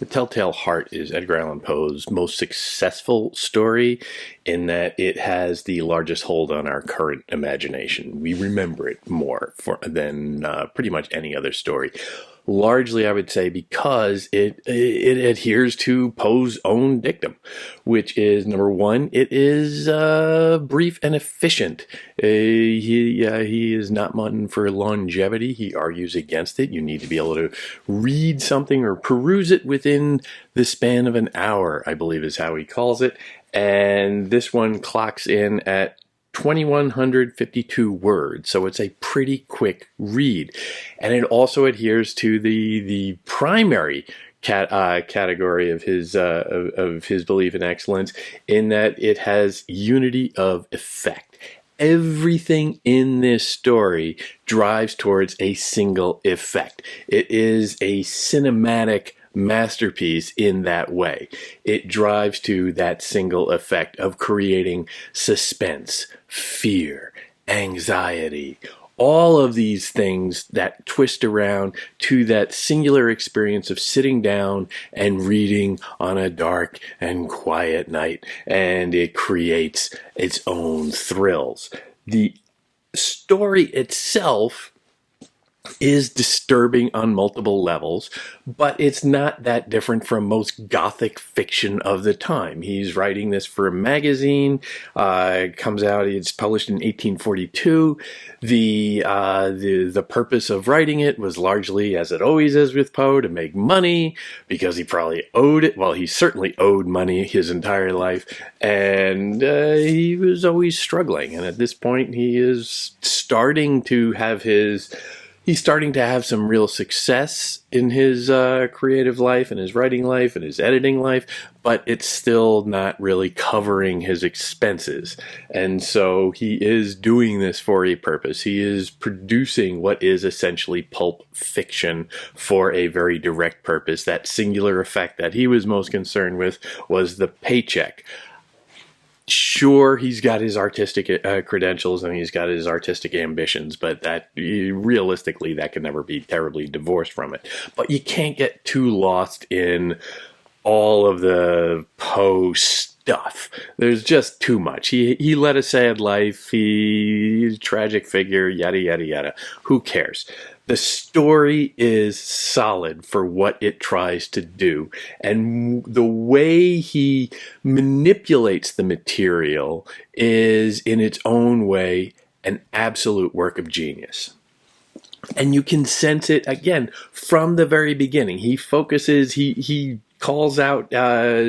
The Telltale Heart is Edgar Allan Poe's most successful story in that it has the largest hold on our current imagination. We remember it more than pretty much any other story. Largely, I would say, because it adheres to Poe's own dictum, which is, number one, it is brief and efficient. He is not one for longevity. He argues against it. You need to be able to read something or peruse it within the span of an hour, I believe is how he calls it. And this one clocks in at 2,152 words, so it's a pretty quick read. And it also adheres to the primary category of his belief in excellence, in that it has unity of effect. Everything in this story drives towards a single effect. It is a cinematic masterpiece in that way. It drives to that single effect of creating suspense, fear, anxiety, all of these things that twist around to that singular experience of sitting down and reading on a dark and quiet night, and it creates its own thrills. The story itself is disturbing on multiple levels, but it's not that different from most gothic fiction of the time. He's writing this for a magazine. It comes out, it's published in 1842. The purpose of writing it was largely, as it always is with Poe, to make money, because he probably owed it. Well, he certainly owed money his entire life, and he was always struggling. And at this point, he is starting to have some real success in his creative life and his writing life and his editing life, but it's still not really covering his expenses. And so he is doing this for a purpose. He is producing what is essentially pulp fiction for a very direct purpose. That singular effect that he was most concerned with was the paycheck. Sure, he's got his artistic credentials and he's got his artistic ambitions, but that realistically, that can never be terribly divorced from it. But you can't get too lost in all of the Poe stuff. There's just too much. He led a sad life. He's a tragic figure, yada, yada, yada. Who cares? The story is solid for what it tries to do, and the way he manipulates the material is, in its own way, an absolute work of genius. And you can sense it, again, from the very beginning. He focuses, he calls out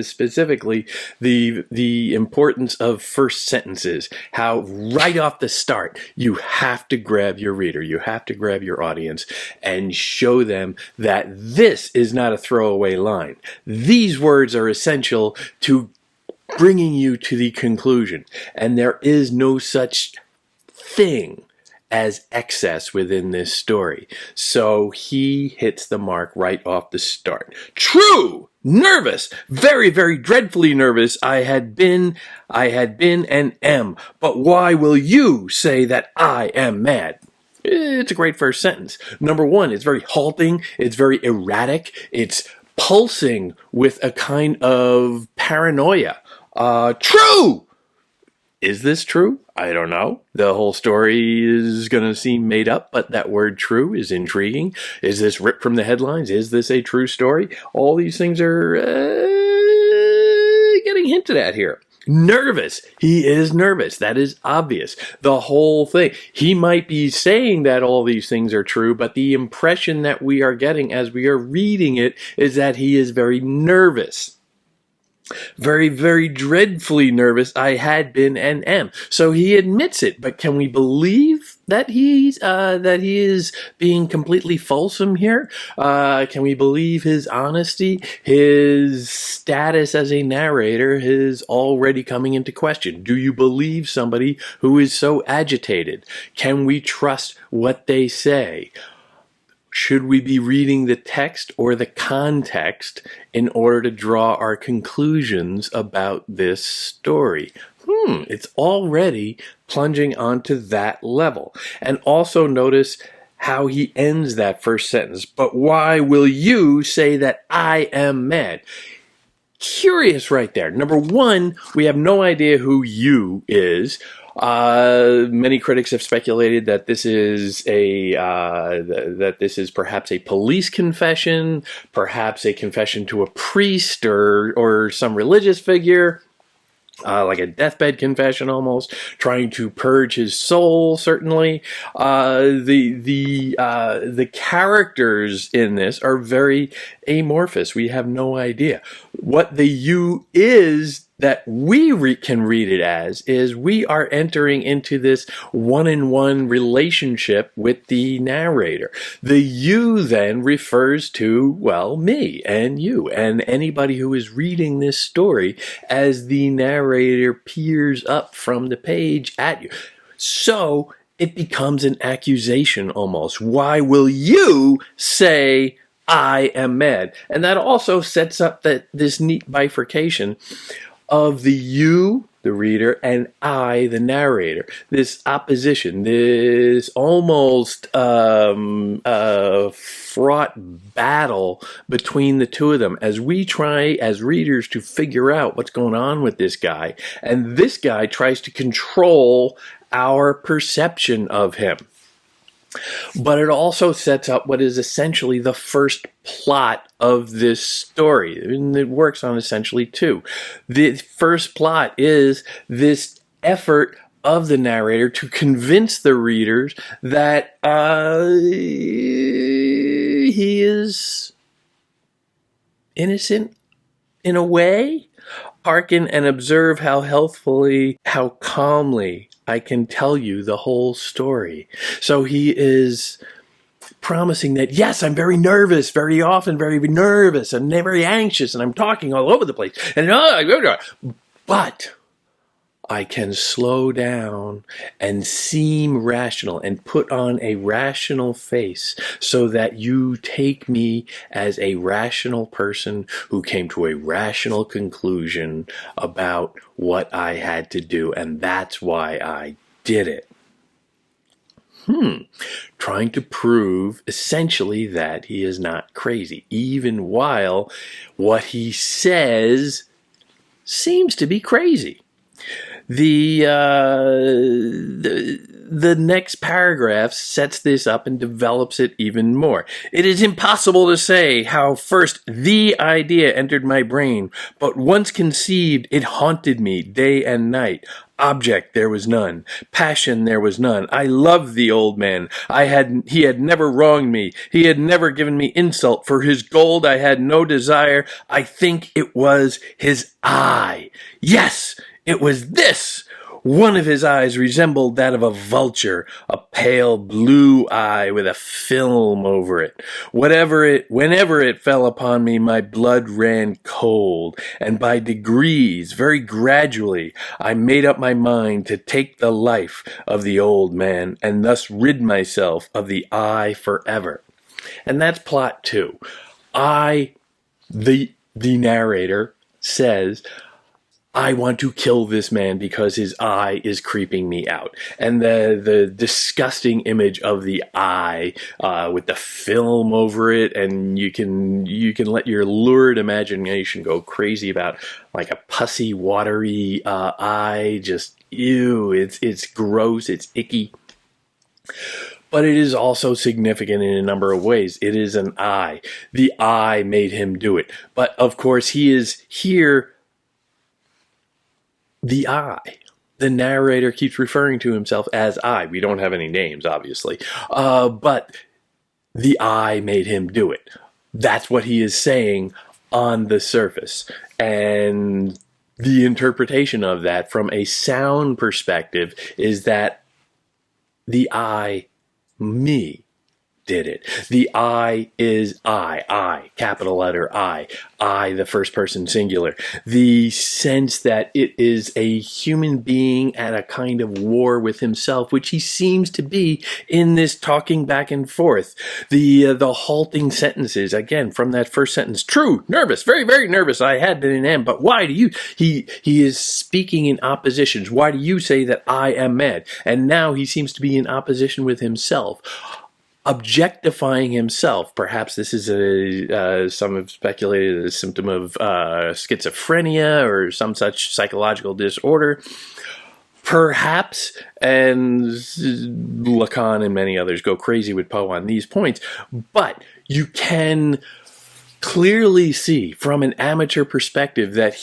specifically the importance of first sentences, how right off the start you have to grab your reader, you have to grab your audience and show them that this is not a throwaway line. These words are essential to bringing you to the conclusion, and there is no such thing as excess within this story. So he hits the mark right off the start. True! Nervous! Very, very dreadfully nervous. I had been and am. But why will you say that I am mad? It's a great first sentence. Number one, it's very halting. It's very erratic. It's pulsing with a kind of paranoia. True! Is this true? I don't know. The whole story is going to seem made up, but that word true is intriguing. Is this ripped from the headlines? Is this a true story? All these things are getting hinted at here. Nervous. He is nervous. That is obvious. The whole thing. He might be saying that all these things are true, but the impression that we are getting as we are reading it is that he is very nervous. Very, very dreadfully nervous. I had been and am. So he admits it, but can we believe that he is being completely fulsome here? Can we believe his honesty? His status as a narrator is already coming into question. Do you believe somebody who is so agitated? Can we trust what they say? Should we be reading the text or the context in order to draw our conclusions about this story? It's already plunging onto that level. And also notice how he ends that first sentence. But why will you say that I am mad? Curious right there. Number one, we have no idea who you is. Many critics have speculated that this is perhaps a police confession, perhaps a confession to a priest or some religious figure. Like a deathbed confession almost, trying to purge his soul, certainly. The characters in this are very amorphous. We have no idea. What the you is that we can read it as is we are entering into this one-on-one relationship with the narrator. The you then refers to, well, me and you and anybody who is reading this story as the narrator peers up from the page at you. So it becomes an accusation almost. Why will you say I am mad? And that also sets up this neat bifurcation of the you, the reader, and I, the narrator. This opposition, this almost fraught battle between the two of them as we try as readers to figure out what's going on with this guy. And this guy tries to control our perception of him. But it also sets up what is essentially the first plot of this story. And it works on essentially two. The first plot is this effort of the narrator to convince the readers that he is innocent in a way. Hearken and observe how healthfully, how calmly I can tell you the whole story. So he is promising that, yes, I'm very nervous, very often very nervous, and very anxious, and I'm talking all over the place. But I can slow down and seem rational and put on a rational face so that you take me as a rational person who came to a rational conclusion about what I had to do, and that's why I did it. Trying to prove essentially that he is not crazy, even while what he says seems to be crazy. The next paragraph sets this up and develops it even more. It is impossible to say how first the idea entered my brain, but once conceived, it haunted me day and night. Object there was none. Passion there was none. I loved the old man. He had never wronged me. He had never given me insult. For his gold I had no desire. I think it was his eye. Yes, it was this. One of his eyes resembled that of a vulture, a pale blue eye with a film over it. Whenever it fell upon me, my blood ran cold, and by degrees, very gradually, I made up my mind to take the life of the old man, and thus rid myself of the eye forever. And that's plot two. The narrator says, I want to kill this man because his eye is creeping me out. And the disgusting image of the eye with the film over it, and you can let your lurid imagination go crazy about like a pussy, watery eye. Just ew, it's gross, it's icky. But it is also significant in a number of ways. It is an eye. The eye made him do it. But of course, he is here. The I. The narrator keeps referring to himself as I. We don't have any names, obviously. But the I made him do it. That's what he is saying on the surface. And the interpretation of that from a sound perspective is that the I, me, did it. The I is I, capital letter I, the first person singular. The sense that it is a human being at a kind of war with himself, which he seems to be in this talking back and forth. The halting sentences, again, from that first sentence. True, nervous, very, very nervous. I had been in M, but why do you? He is speaking in oppositions. Why do you say that I am mad? And now he seems to be in opposition with himself. objectifying himself. Perhaps this is some have speculated a symptom of schizophrenia or some such psychological disorder. Perhaps, and Lacan and many others go crazy with Poe on these points, but you can clearly see from an amateur perspective that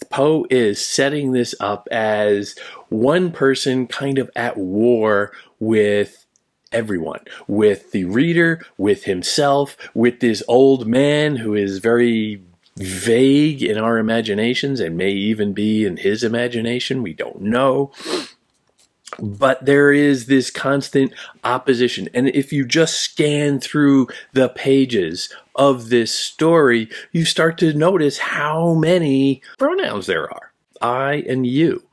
Poe is setting this up as one person kind of at war with everyone, with the reader, with himself, with this old man who is very vague in our imaginations and may even be in his imagination. We don't know. But there is this constant opposition. And if you just scan through the pages of this story, you start to notice how many pronouns there are. I and you.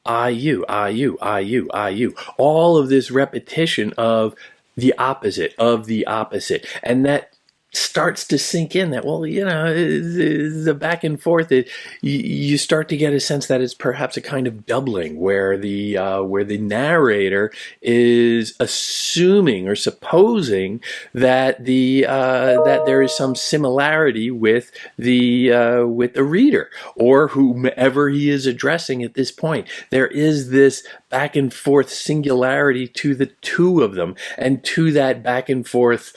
I, you, I, you, I, you, I, you. All of this repetition of the opposite, of the opposite. And that starts to sink in that, well, the back and forth, you start to get a sense that it's perhaps a kind of doubling where the narrator is assuming or supposing that that there is some similarity with the reader or whomever he is addressing at this point. There is this back and forth singularity to the two of them, and to that back and forth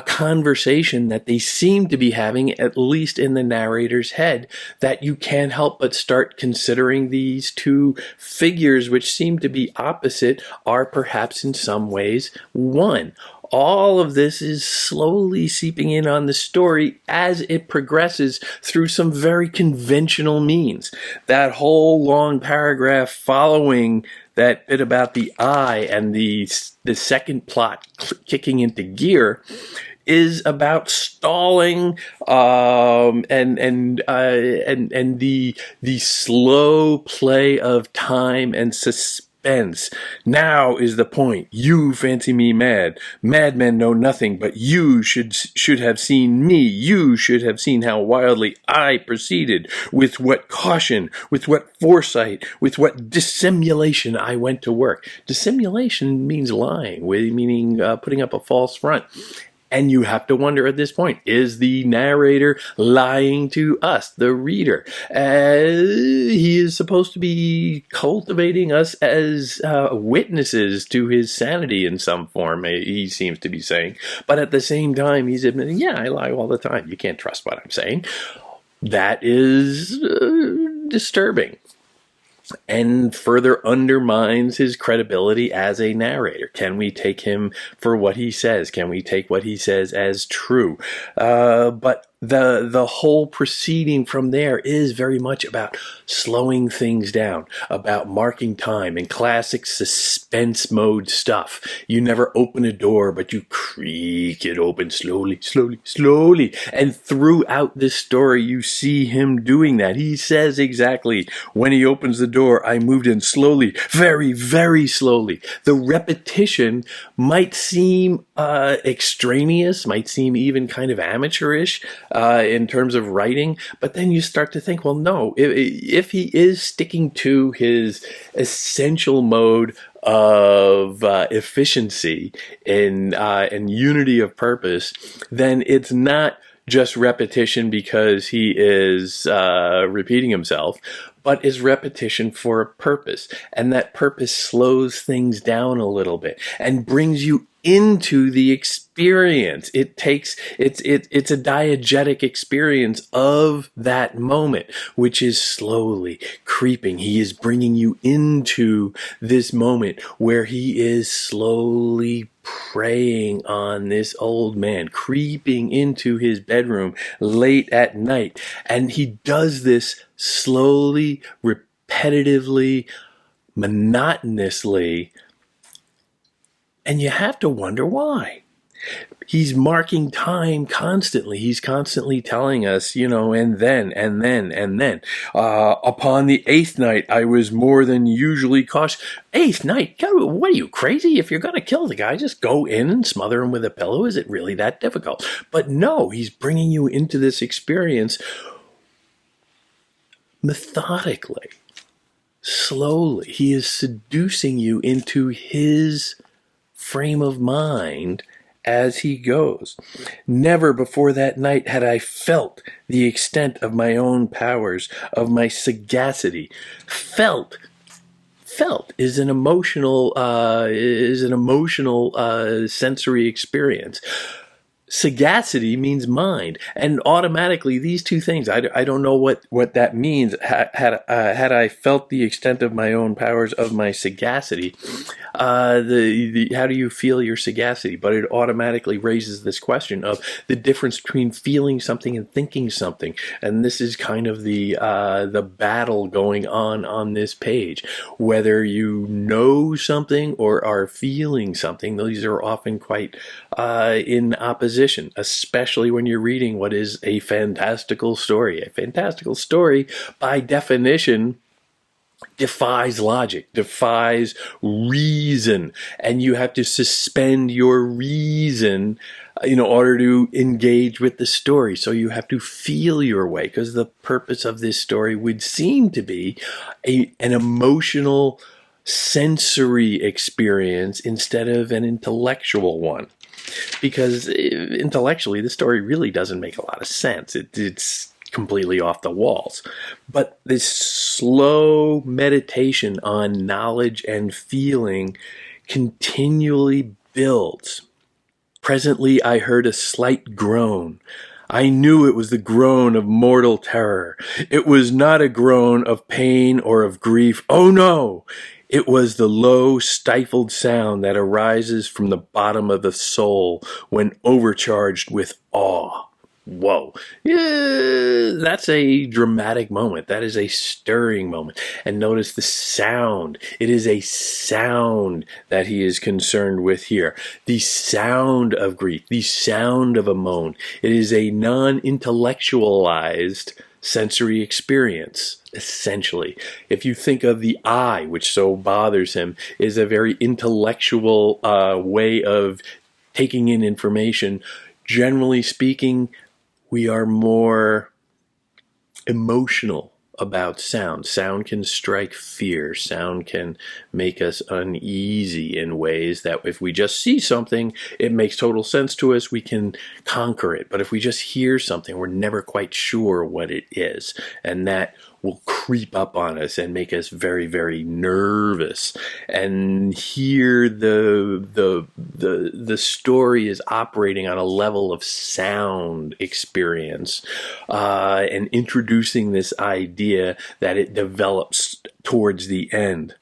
conversation that they seem to be having, at least in the narrator's head, that you can't help but start considering these two figures, which seem to be opposite, are perhaps in some ways one. All of this is slowly seeping in on the story as it progresses through some very conventional means. That whole long paragraph following that bit about the eye and the second plot kicking into gear is about stalling and the slow play of time and suspense. Now is the point. You fancy me mad. Madmen know nothing, but you should have seen me. You should have seen how wildly I proceeded, with what caution, with what foresight, with what dissimulation I went to work. Dissimulation means lying, meaning putting up a false front. And you have to wonder at this point, is the narrator lying to us, the reader? He is supposed to be cultivating us as witnesses to his sanity in some form, he seems to be saying. But at the same time, he's admitting, yeah, I lie all the time. You can't trust what I'm saying. That is disturbing, and further undermines his credibility as a narrator. Can we take him for what he says? Can we take what he says as true? But the whole proceeding from there is very much about slowing things down, about marking time and classic suspense mode stuff. You never open a door, but you creak it open slowly, slowly, slowly. And throughout this story, you see him doing that. He says exactly, when he opens the door, I moved in slowly, very, very slowly. The repetition might seem extraneous, might seem even kind of amateurish in terms of writing, but then you start to think, well, no, if he is sticking to his essential mode of efficiency and unity of purpose, then it's not just repetition because he is repeating himself, but is repetition for a purpose. And that purpose slows things down a little bit and brings you into the experience. It's a diegetic experience of that moment, which is slowly creeping. He is bringing you into this moment where he is slowly preying on this old man, creeping into his bedroom late at night. And he does this slowly, repetitively, monotonously, and you have to wonder why. He's marking time constantly. He's constantly telling us, and then. Upon the 8th night, I was more than usually cautious. 8th night? What are you, crazy? If you're going to kill the guy, just go in and smother him with a pillow. Is it really that difficult? But no, he's bringing you into this experience methodically, slowly. He is seducing you into his frame of mind as he goes. Never before that night had I felt the extent of my own powers, of my sagacity. Felt is an emotional sensory experience. Sagacity means mind, and automatically these two things, I don't know what that means. Had I felt the extent of my own powers, of my sagacity, the how do you feel your sagacity? But it automatically raises this question of the difference between feeling something and thinking something, and this is kind of the battle going on this page. Whether you know something or are feeling something, these are often quite in opposition, especially when you're reading what is a fantastical story. A fantastical story, by definition, defies logic, defies reason, and you have to suspend your reason in order to engage with the story. So you have to feel your way, because the purpose of this story would seem to be an emotional, sensory experience instead of an intellectual one. Because intellectually, the story really doesn't make a lot of sense. It's completely off the walls. But this slow meditation on knowledge and feeling continually builds. Presently, I heard a slight groan. I knew it was the groan of mortal terror. It was not a groan of pain or of grief. Oh no! It was the low, stifled sound that arises from the bottom of the soul when overcharged with awe. Whoa. Yeah, that's a dramatic moment. That is a stirring moment. And notice the sound. It is a sound that he is concerned with here. The sound of grief, the sound of a moan. It is a non-intellectualized sensory experience, essentially. If you think of the eye, which so bothers him, is a very intellectual way of taking in information. Generally speaking, we are more emotional about sound. Sound can strike fear. Sound can make us uneasy in ways that if we just see something, it makes total sense to us, we can conquer it. But if we just hear something, we're never quite sure what it is. And that will creep up on us and make us very, very nervous. And here the story is operating on a level of sound experience and introducing this idea that it develops towards the end.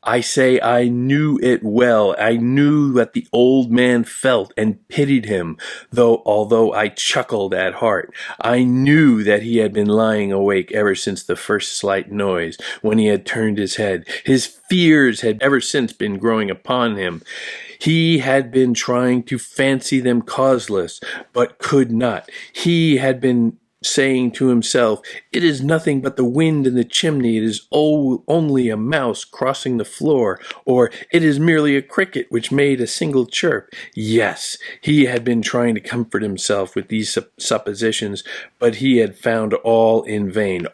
I say I knew it well. I knew that the old man felt and pitied him, although I chuckled at heart. I knew that he had been lying awake ever since the first slight noise, when he had turned his head. His fears had ever since been growing upon him. He had been trying to fancy them causeless, but could not. He had been saying to himself, "It is nothing but the wind in the chimney. It is only a mouse crossing the floor," or "It is merely a cricket which made a single chirp." Yes, he had been trying to comfort himself with these suppositions, but he had found all in vain,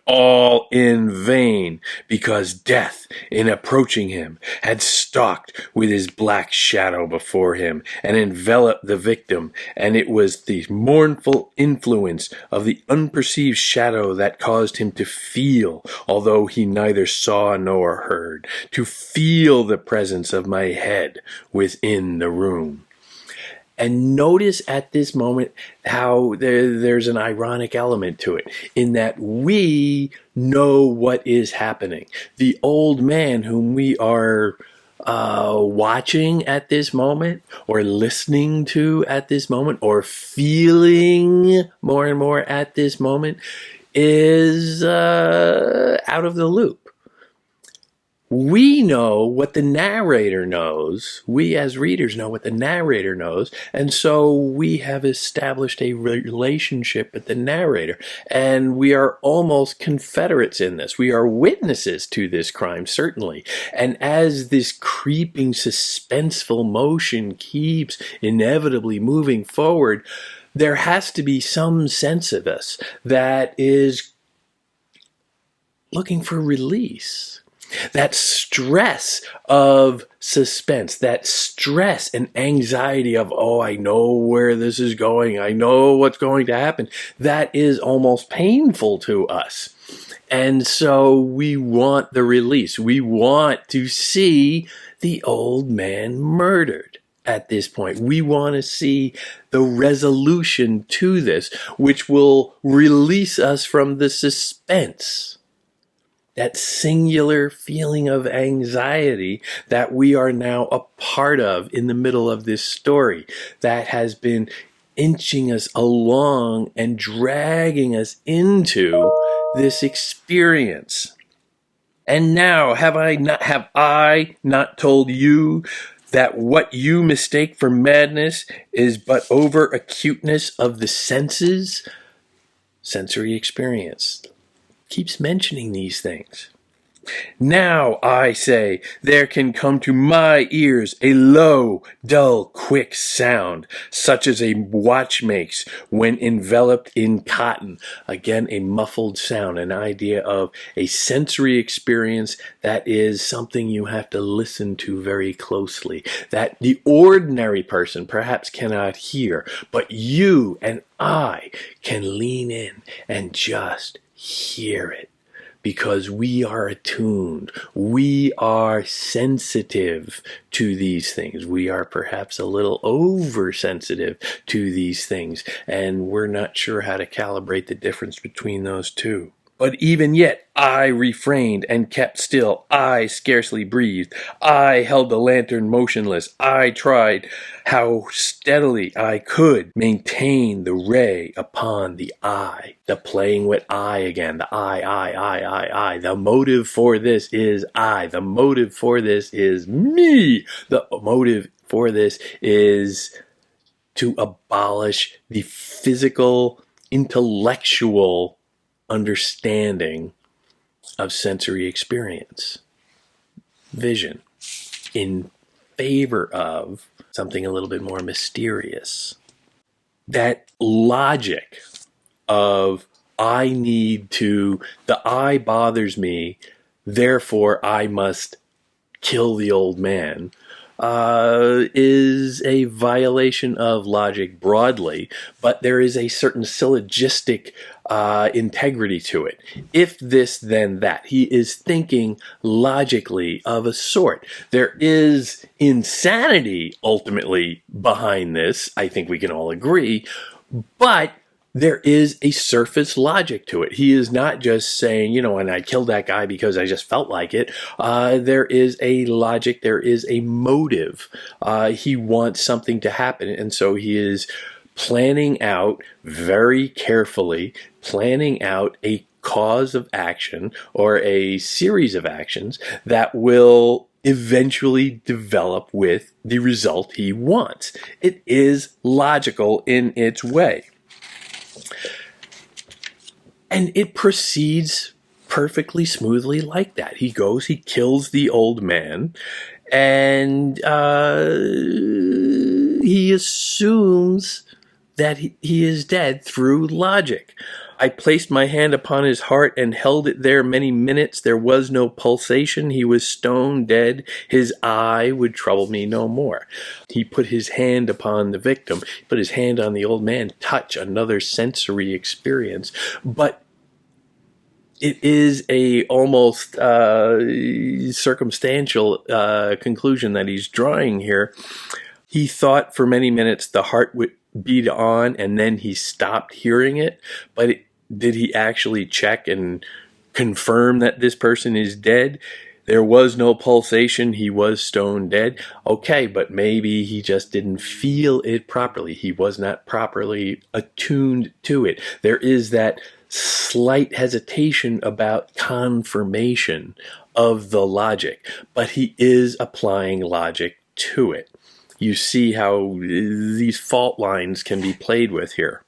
because death, in approaching him, had stalked with his black shadow before him and enveloped the victim, and it was the mournful influence of the unperceived shadow that caused him to feel, although he neither saw nor heard, to feel the presence of my head within the room. And notice at this moment how there's an ironic element to it, in that we know what is happening. The old man whom we are watching at this moment, or listening to at this moment, or feeling more and more at this moment, is out of the loop. We know what the narrator knows. We as readers know what the narrator knows. And so we have established a relationship with the narrator. And we are almost confederates in this. We are witnesses to this crime, certainly. And as this creeping, suspenseful motion keeps inevitably moving forward, there has to be some sense of us that is looking for release. That stress of suspense, that stress and anxiety of, oh, I know where this is going, I know what's going to happen, that is almost painful to us. And so we want the release. We want to see the old man murdered at this point. We want to see the resolution to this, which will release us from the suspense, that singular feeling of anxiety that we are now a part of in the middle of this story, that has been inching us along and dragging us into this experience. And now, have I not told you that what you mistake for madness is but over acuteness of the senses? Sensory experience keeps mentioning these things. Now, I say, there can come to my ears a low, dull, quick sound, such as a watch makes when enveloped in cotton. Again, a muffled sound, an idea of a sensory experience that is something you have to listen to very closely, that the ordinary person perhaps cannot hear, but you and I can lean in and just hear it. Because we are attuned, we are sensitive to these things. We are perhaps a little oversensitive to these things, and we're not sure how to calibrate the difference between those two. But even yet, I refrained and kept still. I scarcely breathed. I held the lantern motionless. I tried how steadily I could maintain the ray upon the eye. The playing with I again. The I. The motive for this is I. The motive for this is me. The motive for this is to abolish the physical, intellectual understanding of sensory experience, vision, in favor of something a little bit more mysterious. That logic of the I bothers me, therefore I must kill the old man, is a violation of logic broadly, but there is a certain syllogistic integrity to it. If this, then that. He is thinking logically of a sort. There is insanity ultimately behind this, I think we can all agree, but there is a surface logic to it. He is not just saying, and I killed that guy because I just felt like it. There is a logic, there is a motive. He wants something to happen, and so he is planning out very carefully, planning out a cause of action or a series of actions that will eventually develop with the result he wants. It is logical in its way. And it proceeds perfectly smoothly like that. He goes, he kills the old man, and he assumes that he is dead through logic. I placed my hand upon his heart and held it there many minutes. There was no pulsation. He was stone dead. His eye would trouble me no more. He put his hand upon the victim, put his hand on the old man, touch, another sensory experience. But it is a almost circumstantial conclusion that he's drawing here. He thought for many minutes the heart would beat on, and then he stopped hearing it. But did he actually check and confirm that this person is dead? There was no pulsation. He was stone dead. Okay, but maybe he just didn't feel it properly. He was not properly attuned to it. There is that slight hesitation about confirmation of the logic, but he is applying logic to it. You see how these fault lines can be played with here.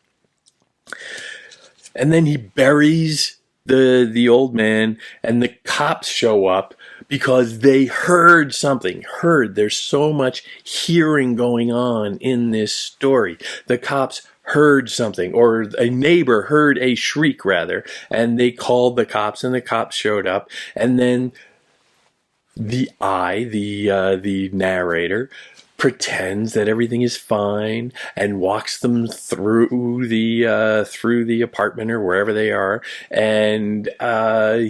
And then he buries the old man, and the cops show up because they heard something. There's so much hearing going on in this story. The cops heard something, or a neighbor heard a shriek rather, and they called the cops, and the cops showed up, and then the narrator, pretends that everything is fine and walks them through the apartment or wherever they are, and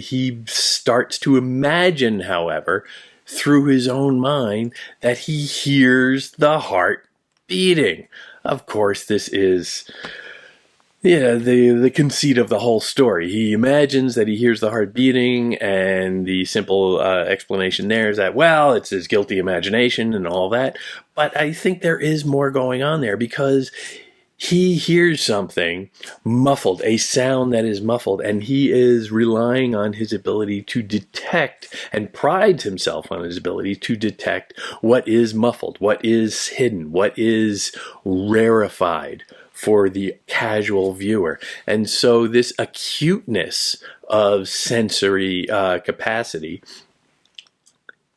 he starts to imagine, however, through his own mind, that he hears the heart beating. Of course, this is the conceit of the whole story. He imagines that he hears the heart beating, and the simple explanation there is that, well, it's his guilty imagination and all that. But I think there is more going on there, because he hears something muffled, a sound that is muffled, and he is relying on his ability to detect, and prides himself on his ability to detect what is muffled, what is hidden, what is rarefied for the casual viewer. And so this acuteness of sensory capacity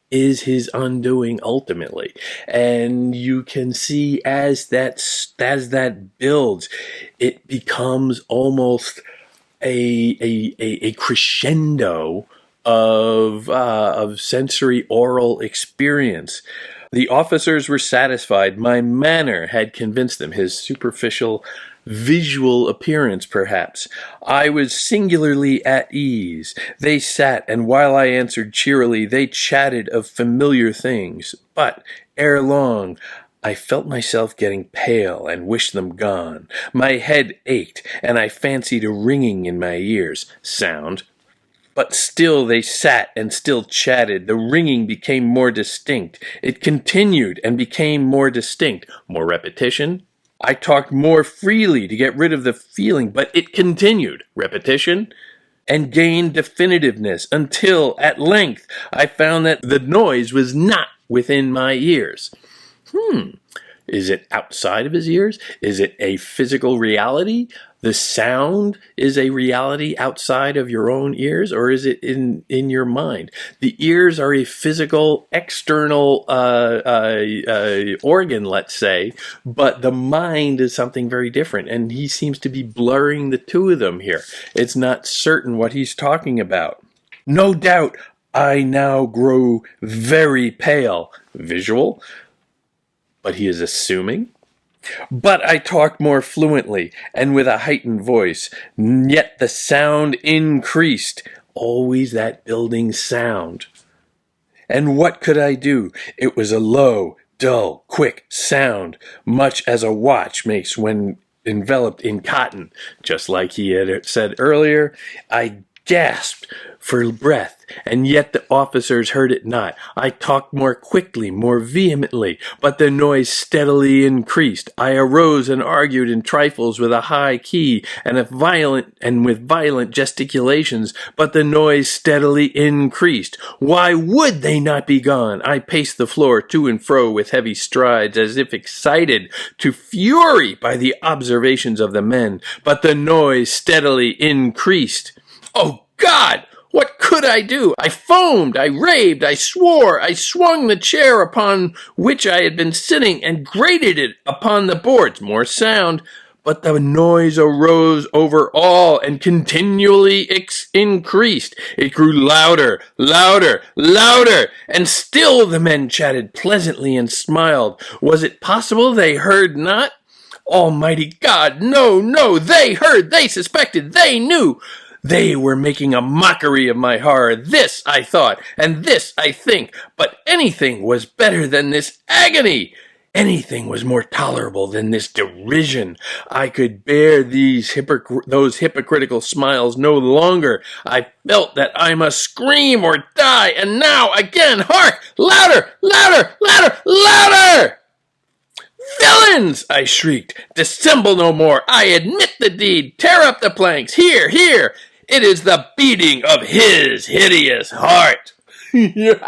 is his undoing ultimately. And you can see as that builds, it becomes almost a crescendo of sensory oral experience. The officers were satisfied. My manner had convinced them, his superficial visual appearance, perhaps. I was singularly at ease. They sat, and while I answered cheerily, they chatted of familiar things. But, ere long, I felt myself getting pale and wished them gone. My head ached, and I fancied a ringing in my ears. Sound. But still they sat and still chatted. The ringing became more distinct. It continued and became more distinct. More repetition. I talked more freely to get rid of the feeling, but it continued. Repetition. And gained definitiveness until, at length, I found that the noise was not within my ears. Is it outside of his ears? Is it a physical reality? The sound is a reality outside of your own ears, or is it in your mind? The ears are a physical, external organ, let's say, but the mind is something very different, and he seems to be blurring the two of them here. It's not certain what he's talking about. No doubt, I now grow very pale. Visual. But he is assuming. But I talked more fluently and with a heightened voice, yet the sound increased. Always that building sound. And what could I do? It was a low, dull, quick sound, much as a watch makes when enveloped in cotton. Just like he had said earlier, I gasped for breath, and yet the officers heard it not. I talked more quickly, more vehemently, but the noise steadily increased. I arose and argued in trifles with a high key and with violent gesticulations, but the noise steadily increased. Why would they not be gone? I paced the floor to and fro with heavy strides, as if excited to fury by the observations of the men, but the noise steadily increased. Oh, God! What could I do? I foamed, I raved, I swore, I swung the chair upon which I had been sitting and grated it upon the boards. More sound, but the noise arose over all and continually increased. It grew louder, louder, louder, and still the men chatted pleasantly and smiled. Was it possible they heard not? Almighty God, no, no, they heard, they suspected, they knew. They were making a mockery of my horror. This I thought, and this I think, but anything was better than this agony. Anything was more tolerable than this derision. I could bear those hypocritical smiles no longer. I felt that I must scream or die, and now again, hark! Louder, louder, louder, louder! Villains! I shrieked. Dissemble no more. I admit the deed. Tear up the planks. Here, here. It is the beating of his hideous heart. You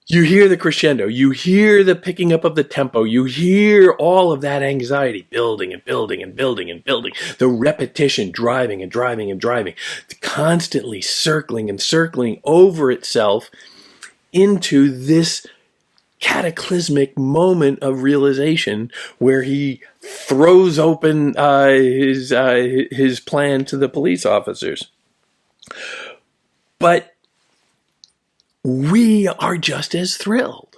hear the crescendo. You hear the picking up of the tempo. You hear all of that anxiety building and building and building and building. The repetition driving and driving and driving. Constantly circling and circling over itself into this cataclysmic moment of realization where he throws open his plan to the police officers. But we are just as thrilled.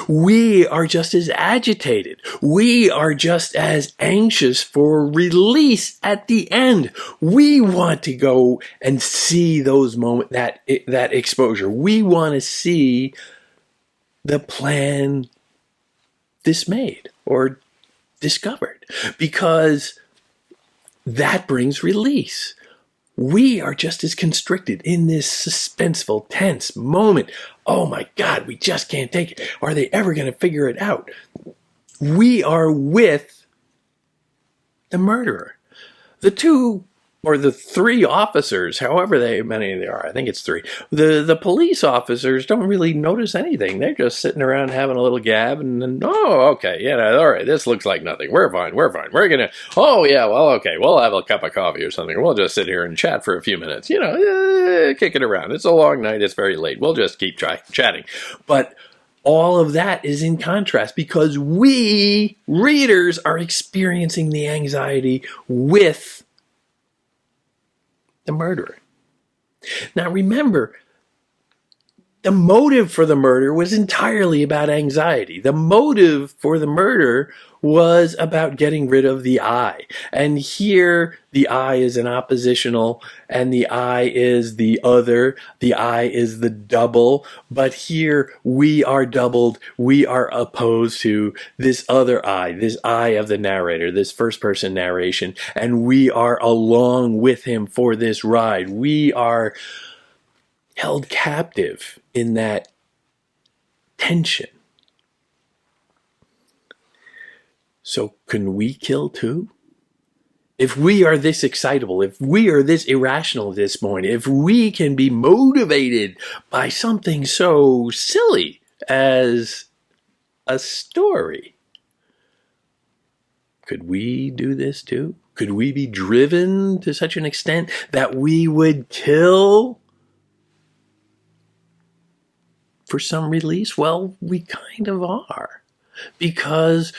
We are just as agitated. We are just as anxious for release at the end. We want to go and see those moments, that exposure. We want to see the plan dismayed or discovered, because that brings release. We are just as constricted in this suspenseful, tense moment. Oh my God, we just can't take it. Are they ever going to figure it out? We are with the murderer. The two or the three officers, however many there are, I think it's three. The police officers don't really notice anything. They're just sitting around having a little gab, and then, oh, okay, all right, this looks like nothing. We're fine. We're gonna, oh yeah, well, okay, we'll have a cup of coffee or something. We'll just sit here and chat for a few minutes. Kick it around. It's a long night. It's very late. We'll just keep chatting. But all of that is in contrast, because we readers are experiencing the anxiety with the murderer. Now remember, the motive for the murder was entirely about anxiety. The motive for the murder was about getting rid of the I. And here the I is an oppositional, and the I is the other. The I is the double. But here we are doubled. We are opposed to this other I, this I of the narrator, this first person narration. And we are along with him for this ride. We are held captive in that tension. So can we kill too? If we are this excitable, if we are this irrational at this point, if we can be motivated by something so silly as a story, could we do this too? Could we be driven to such an extent that we would kill for some release? Well, we kind of are, because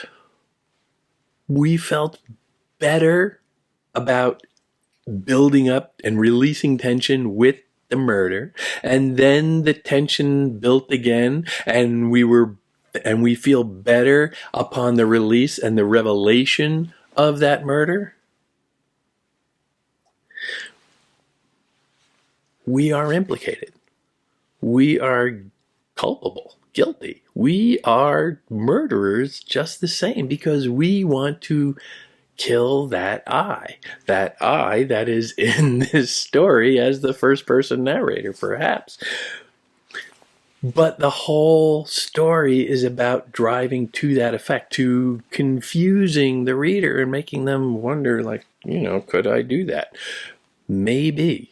we felt better about building up and releasing tension with the murder, and then the tension built again, and we feel better upon the release and the revelation of that murder. We are implicated. We are culpable, guilty. We are murderers just the same, because we want to kill that I that is in this story as the first person narrator, perhaps. But the whole story is about driving to that effect, to confusing the reader and making them wonder, like, could I do that? Maybe.